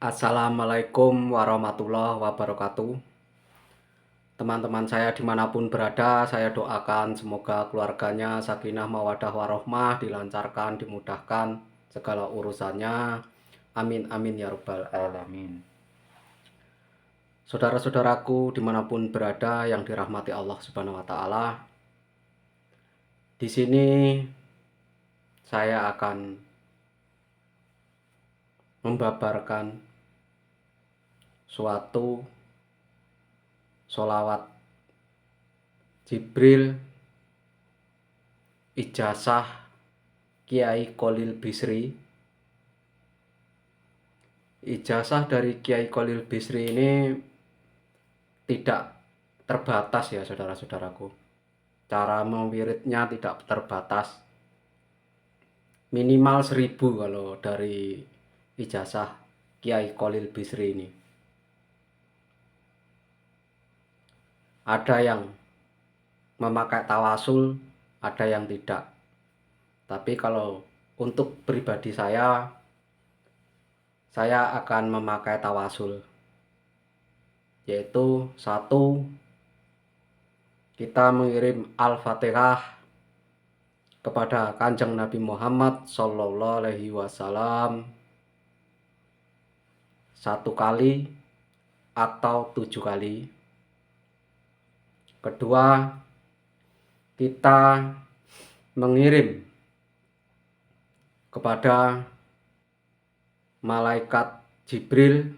Assalamualaikum warahmatullahi wabarakatuh. Teman-teman saya dimanapun berada, saya doakan semoga keluarganya sakinah mawadah warohmah, dilancarkan, dimudahkan segala urusannya. Amin amin ya rabbal alamin. Saudara-saudaraku dimanapun berada yang dirahmati Allah Subhanahu wa Ta'ala, di sini saya akan membabarkan suatu sholawat Jibril ijazah Kiai Kholil Bisri. Ijazah dari Kiai Kholil Bisri ini tidak terbatas ya saudara-saudaraku. Cara mewiridnya tidak terbatas. Minimal 1000 kalau dari ijazah Kiai Kholil Bisri ini. Ada yang memakai tawasul, ada yang tidak. Tapi kalau untuk pribadi saya akan memakai tawasul. Yaitu satu, kita mengirim Al-Fatihah kepada Kanjeng Nabi Muhammad Sallallahu Alaihi Wasallam 1 kali atau 7 kali. Kedua, kita mengirim kepada malaikat Jibril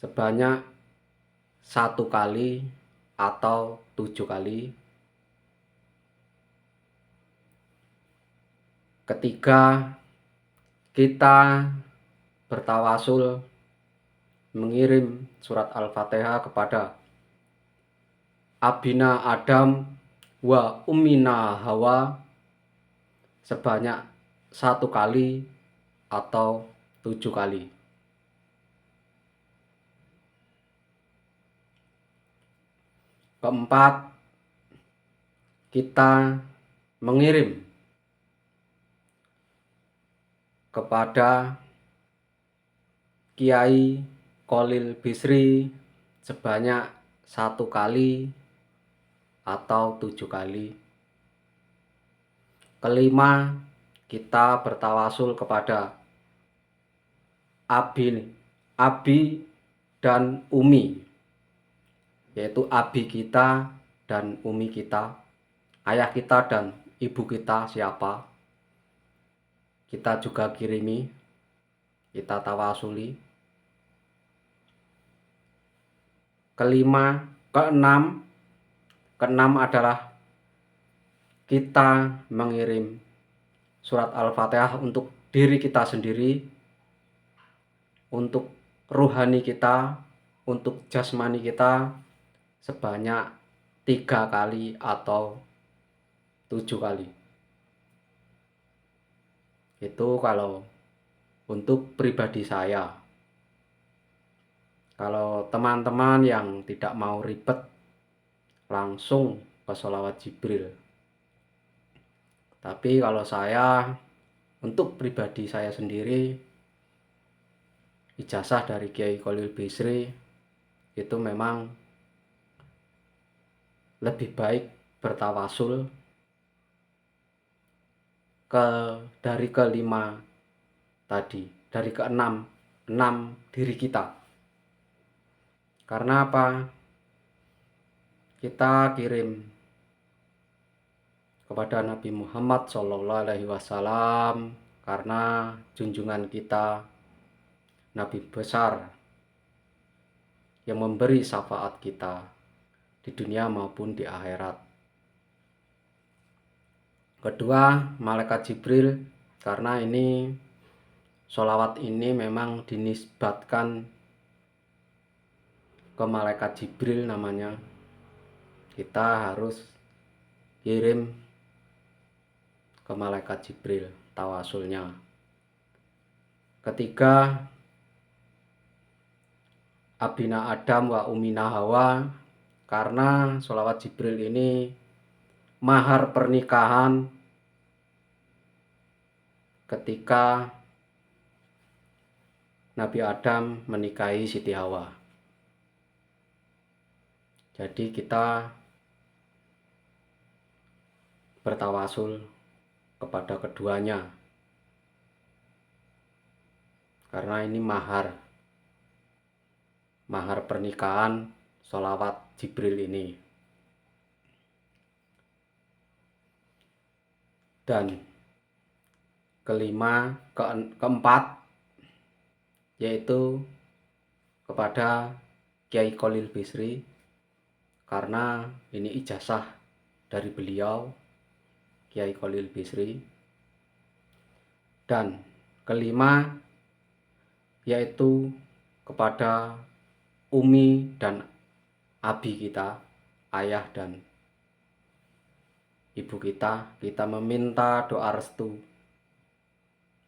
sebanyak 1 kali atau 7 kali. Ketiga, kita bertawasul mengirim surat Al-Fatihah kepada Abina Adam wa Ummina Hawa sebanyak 1 kali atau 7 kali. Keempat, kita mengirim kepada Kiai Kholil Bisri sebanyak 1 kali atau 7 kali. Kelima, kita bertawasul kepada Abi dan Umi, yaitu Abi kita dan Umi kita, ayah kita dan ibu kita siapa, kita juga kirimi, kita tawasuli. Keenam adalah kita mengirim surat Al-Fatihah untuk diri kita sendiri, untuk ruhani kita, untuk jasmani kita sebanyak 3 kali atau 7 kali. Itu kalau untuk pribadi saya. Kalau teman-teman yang tidak mau ribet, langsung ke sholawat Jibril. Tapi kalau saya, untuk pribadi saya sendiri, ijazah dari Kiai Kholil Bisri itu memang lebih baik bertawasul dari kelima tadi, dari keenam diri kita. Karena apa? Kita kirim kepada Nabi Muhammad Sallallahu Alaihi Wasallam karena junjungan kita Nabi besar yang memberi syafaat kita di dunia maupun di akhirat. Kedua, malaikat Jibril, karena ini sholawat ini memang dinisbatkan ke malaikat Jibril namanya. Kita harus kirim ke malaikat Jibril tawasulnya. Ketiga, Abina Adam wa Ummina Hawa, karena sholawat Jibril ini mahar pernikahan ketika Nabi Adam menikahi Siti Hawa. Jadi kita bertawasul kepada keduanya, karena ini mahar pernikahan sholawat Jibril ini. Dan keempat yaitu kepada Kiai Khalil Bisri, karena ini ijazah dari beliau, Kiai Khalil Bisri. Dan kelima yaitu kepada umi dan abi kita, ayah dan ibu kita meminta doa restu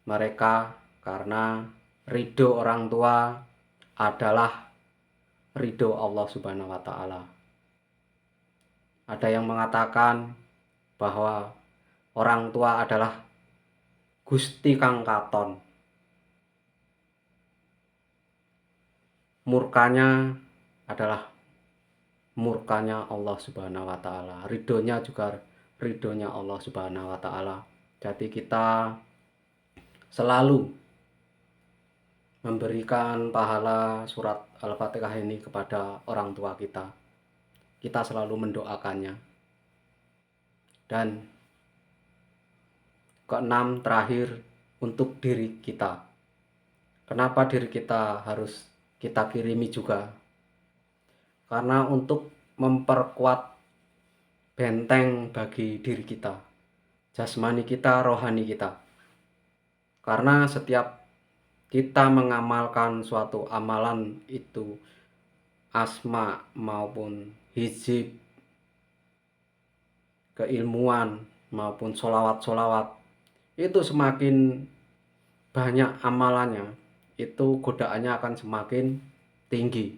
mereka, karena ridho orang tua adalah ridho Allah Subhanahu wa Ta'ala. Ada yang mengatakan bahwa orang tua adalah Gusti kang katon, murkanya adalah murkanya Allah Subhanahu wa Ta'ala, ridhonya juga ridhonya Allah Subhanahu wa Ta'ala. Jadi kita selalu memberikan pahala surat Al-Fatihah ini kepada orang tua kita. Kita selalu mendoakannya. Dan keenam, terakhir, untuk diri kita. Kenapa diri kita harus kita kirimi juga? Karena untuk memperkuat benteng bagi diri kita, jasmani kita, rohani kita. Karena setiap kita mengamalkan suatu amalan, itu asma maupun hizib, keilmuan maupun sholawat, itu semakin banyak amalannya, itu godaannya akan semakin tinggi.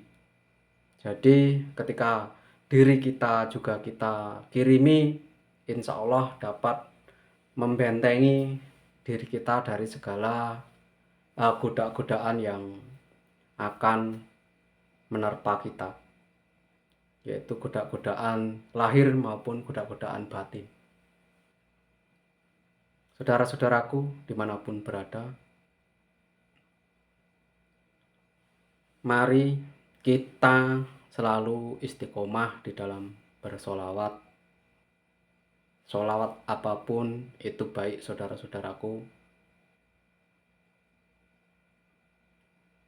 Jadi ketika diri kita juga kita kirimi, insya Allah dapat membentengi diri kita dari segala godaan yang akan menerpa kita, yaitu godaan lahir maupun godaan batin. Saudara-saudaraku dimanapun berada, mari kita selalu istiqomah di dalam bersolawat. Solawat apapun itu baik, saudara-saudaraku,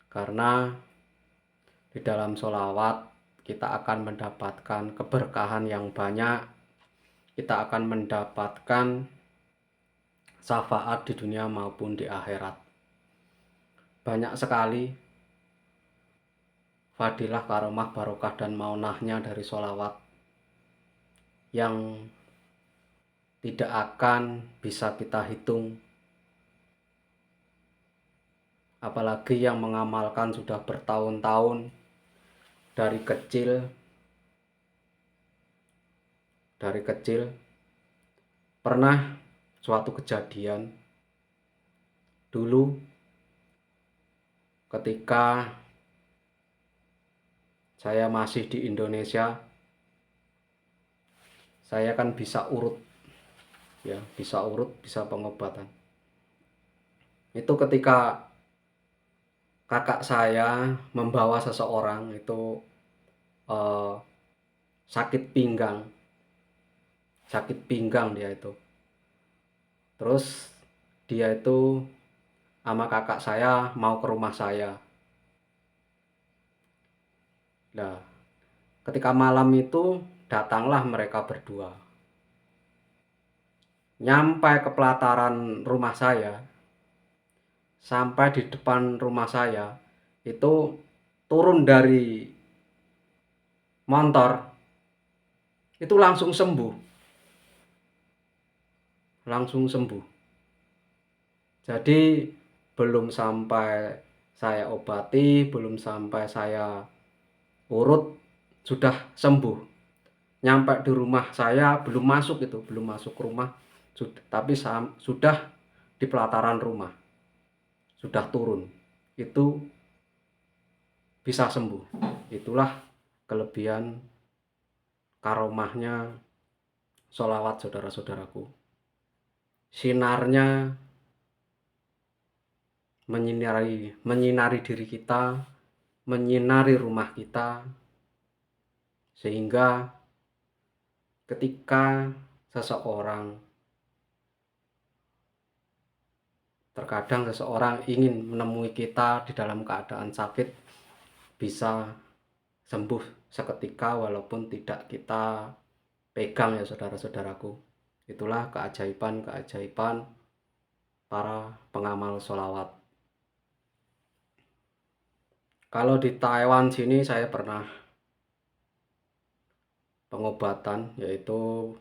karena di dalam solawat kita akan mendapatkan keberkahan yang banyak, kita akan mendapatkan syafaat di dunia maupun di akhirat. Banyak sekali fadilah, karomah, barokah, dan maunahnya dari solawat yang tidak akan bisa kita hitung. Apalagi yang mengamalkan sudah bertahun-tahun, dari kecil pernah suatu kejadian dulu ketika saya masih di Indonesia. Saya kan bisa urut, bisa pengobatan. Itu ketika kakak saya membawa seseorang itu sakit pinggang dia itu. Terus dia itu sama kakak saya mau ke rumah saya. Nah, ketika malam itu datanglah mereka berdua. Nyampai ke pelataran rumah saya, sampai di depan rumah saya, itu turun dari motor, itu langsung sembuh. Jadi belum sampai saya obati, belum sampai saya urut, sudah sembuh. Nyampe di rumah saya, belum masuk rumah, tapi sudah di pelataran rumah, sudah turun. itu bisa sembuh. Itulah kelebihan karomahnya sholawat, saudara-saudaraku. Sinarnya menyinari diri kita, menyinari rumah kita, sehingga ketika terkadang seseorang ingin menemui kita di dalam keadaan sakit, bisa sembuh seketika walaupun tidak kita pegang ya saudara-saudaraku. Itulah keajaiban-keajaiban para pengamal sholawat. Kalau di Taiwan sini saya pernah pengobatan, yaitu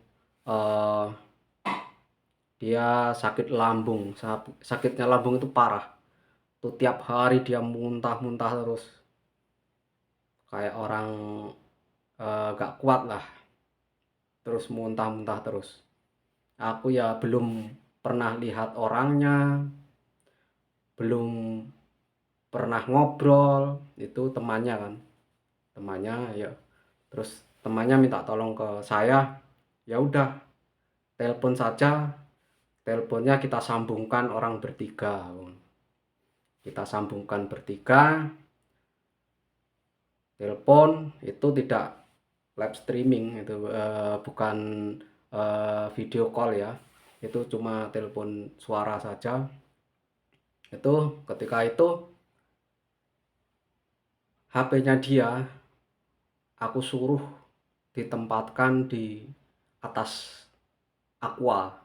dia sakit lambung. Sakitnya lambung itu parah. Itu tiap hari dia muntah-muntah terus, kayak orang gak kuat lah, terus muntah-muntah terus. Aku ya belum pernah lihat orangnya, belum pernah ngobrol. Itu temannya ya, terus temannya minta tolong ke saya, ya udah telepon saja. Teleponnya kita sambungkan bertiga, telepon. Itu tidak live streaming, itu bukan video call ya, itu cuma telepon suara saja. Itu ketika itu HP-nya dia aku suruh ditempatkan di atas aqua,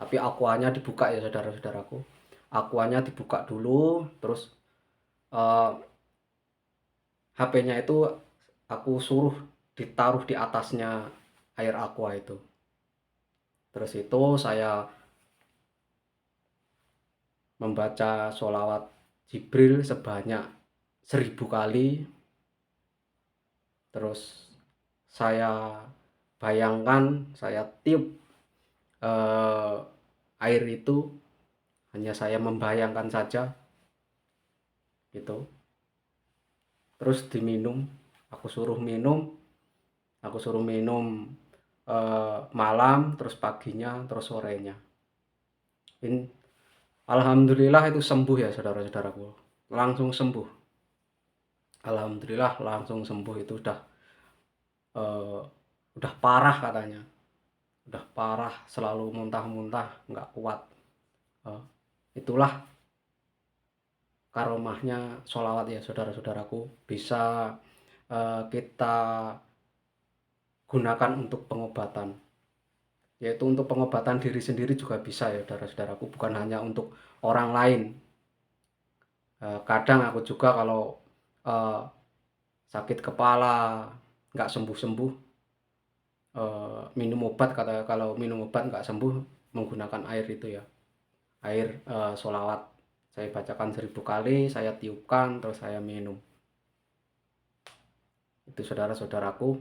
tapi aquanya dibuka ya saudara-saudaraku. Aquanya dibuka dulu, terus HP-nya itu aku suruh ditaruh di atasnya air aqua itu. Terus itu saya membaca sholawat Jibril sebanyak 1000 kali. Terus saya bayangkan, saya tiup air itu, hanya saya membayangkan saja gitu. Terus diminum, aku suruh minum malam, terus paginya, terus sorenya. Alhamdulillah itu sembuh ya saudara-saudaraku, langsung sembuh. Alhamdulillah langsung sembuh. Itu udah parah katanya, udah parah, selalu muntah-muntah, nggak kuat. Itulah karomahnya sholawat ya saudara-saudaraku, bisa kita gunakan untuk pengobatan, yaitu untuk pengobatan diri sendiri juga bisa ya saudara-saudaraku, bukan hanya untuk orang lain. Kadang aku juga kalau sakit kepala nggak sembuh-sembuh, minum obat, kalau minum obat nggak sembuh, menggunakan air itu ya, air sholawat. Saya bacakan 1000 kali, saya tiupkan, terus saya minum. Itu saudara-saudaraku,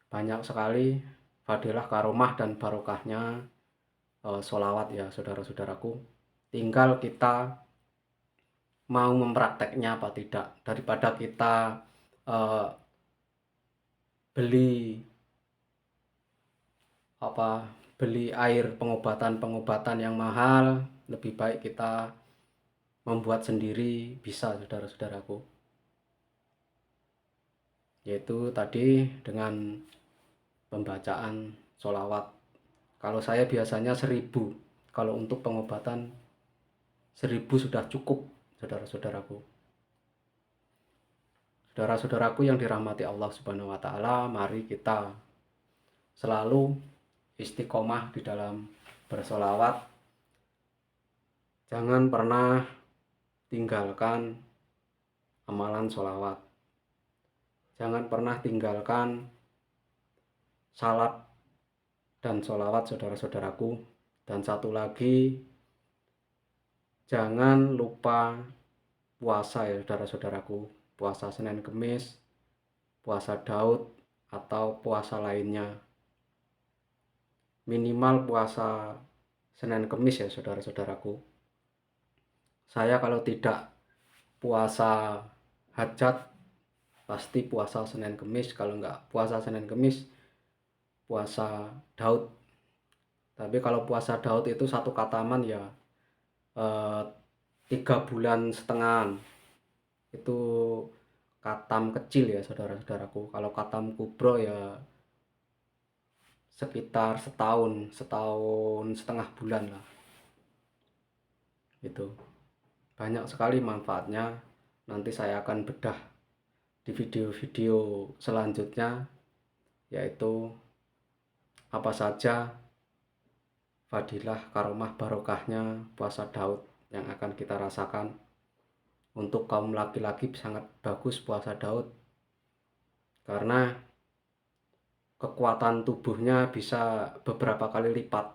banyak sekali fadilah, karomah, dan barokahnya sholawat ya saudara-saudaraku. Tinggal kita mau memprakteknya apa tidak. Daripada kita beli air pengobatan yang mahal, lebih baik kita membuat sendiri, bisa saudara-saudaraku. Yaitu tadi dengan pembacaan sholawat. Kalau saya biasanya 1000, kalau untuk pengobatan 1000 sudah cukup saudara-saudaraku. Saudara-saudaraku yang dirahmati Allah Subhanahu wa Ta'ala, mari kita selalu istiqomah di dalam bersolawat. Jangan pernah tinggalkan amalan sholawat. Jangan pernah tinggalkan salat dan sholawat saudara-saudaraku. Dan satu lagi, jangan lupa puasa ya saudara-saudaraku. Puasa Senin Kemis, puasa Daud, atau puasa lainnya. Minimal puasa Senin Kemis ya saudara-saudaraku. Saya kalau tidak puasa hajat pasti puasa Senin Kemis, kalau nggak puasa Senin Kemis puasa Daud. Tapi kalau puasa Daud itu satu kataman ya 3,5 bulan. Itu katam kecil ya saudara-saudaraku. Kalau katam kubro ya sekitar setahun setengah bulan lah. Itu banyak sekali manfaatnya. Nanti saya akan bedah di video-video selanjutnya, yaitu apa saja fadilah, karomah, barokahnya puasa Daud yang akan kita rasakan. Untuk kaum laki-laki sangat bagus puasa Daud, karena kekuatan tubuhnya bisa beberapa kali lipat.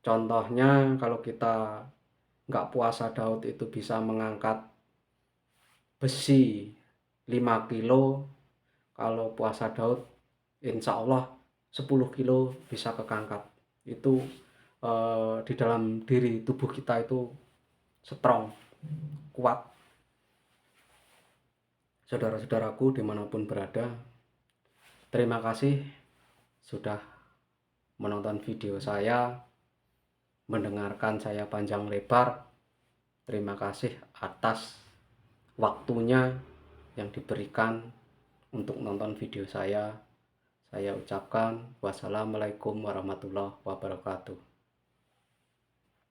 Contohnya kalau kita nggak puasa Daud itu bisa mengangkat besi 5 kilo. Kalau puasa Daud insya Allah 10 kilo bisa kekangkat. Itu di dalam diri tubuh kita itu strong, kuat. Saudara-saudaraku dimanapun berada, terima kasih sudah menonton video saya, mendengarkan saya panjang lebar. Terima kasih atas waktunya yang diberikan untuk nonton video saya. Saya ucapkan wassalamualaikum warahmatullahi wabarakatuh.